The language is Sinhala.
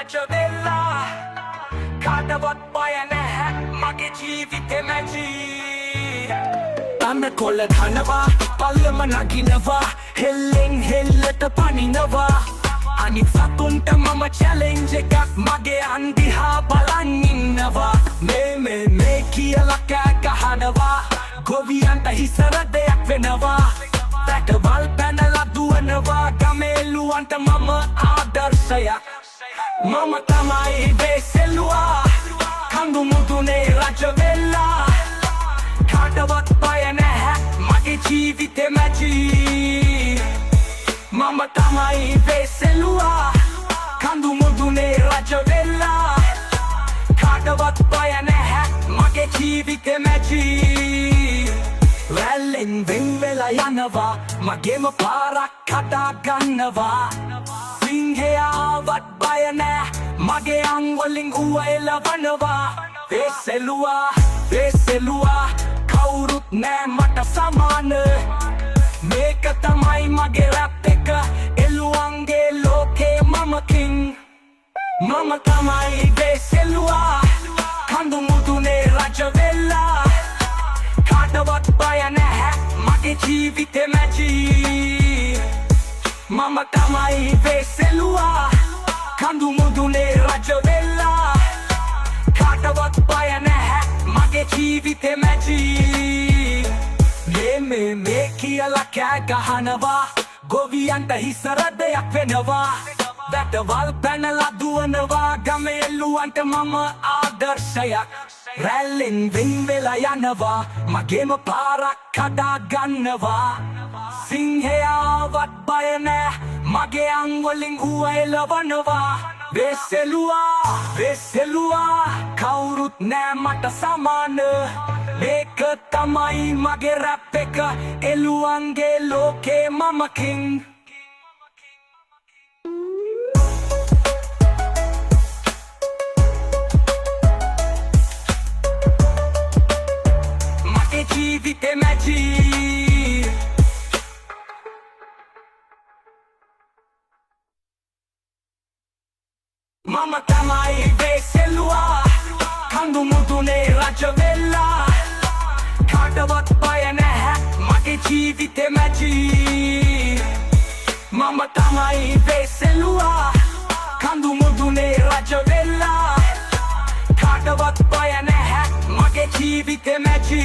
රජවෙල්ලා කාටවත් බය නැහැ මගේ ජීවිතෙමැජි අන්න කොල්ල ධනවා පල්ලම නගිනවා හෙල්ලෙන් හෙල්ලට පනිනවා අනිත් සතුන්ට මම චැලෙන්ජ් එකක් මගේ අන්දිහා බලන් ඉන්නවා මේ කියලා කෑ ගහනවා ගොවියන්ට හිසර දෙයක් වෙනවා රටවල් පැනලා දුවනවා ගමේලුවන්ට මම ආදර්ශයක් මම තමයි වෙසෙලුවා කඳු මුදුනේ රජවෙල්ලා කාටවත් බය නැහැ මගේ ජීවිතෙමැජි මම තමයි වෙසෙලුවා කඳු මුදුනේ රජවෙල්ලා කාටවත් බය නැහැ මගේ ජීවිතෙමැජි රැල්ලෙන් වෙන් වෙලා යනවා මගේම පාරක් කඩා ගන්නවා සිංහයාවත් බය නෑ මගේ අංවලින් ඌව එලවනවා වෙසෙලුවා කවුරුත් නෑ මට සමාන මේක තමයි මගේ රැප් එක එළුවන්ගේ ලෝකේ මම කිං මම තමයි වෙසෙලුවා කඳු මුදුනේ රජවෙල්ලා කාටවත් බය නැහැ මගේ ජීවිතෙමැජි මම තමයි වෙසෙලුවා කඳු මුදුනේ රජවෙල්ලා කාටවත් බය නැහැ මගේ ජීවිතෙමැජි මේ කියලා කෑ ගහනවා ගොවියන්ට හිසර දෙයක් වෙනවා රටවල් පැනලා දුවනවා ගමේලුවන්ට මම ආදර්ශයක් රැල්ලෙන් වෙන් වෙලා යනවා මගේම පාරක් කඩා ගන්නවා සිංහයාවත් බය නෑ මගේ අංවලින් ඌව එලවනවා වෙසෙලුවා කවුරුත් නෑ මට සමාන මේක තමයි මගේ රැප් එක එළුවන්ගේ ලෝකේ මම කිං ජීවිතෙමැජි මම තමයි වෙසෙලුවා කඳු මුදුනේ රජවෙල්ලා කාටවත් බය නැහැ මගේ ජීවිතෙමැජි මම තමයි වෙසෙලුවා කඳු මුදුනේ රජවෙල්ලා කාටවත් බය නැහැ මගේ ජීවිතෙමැජි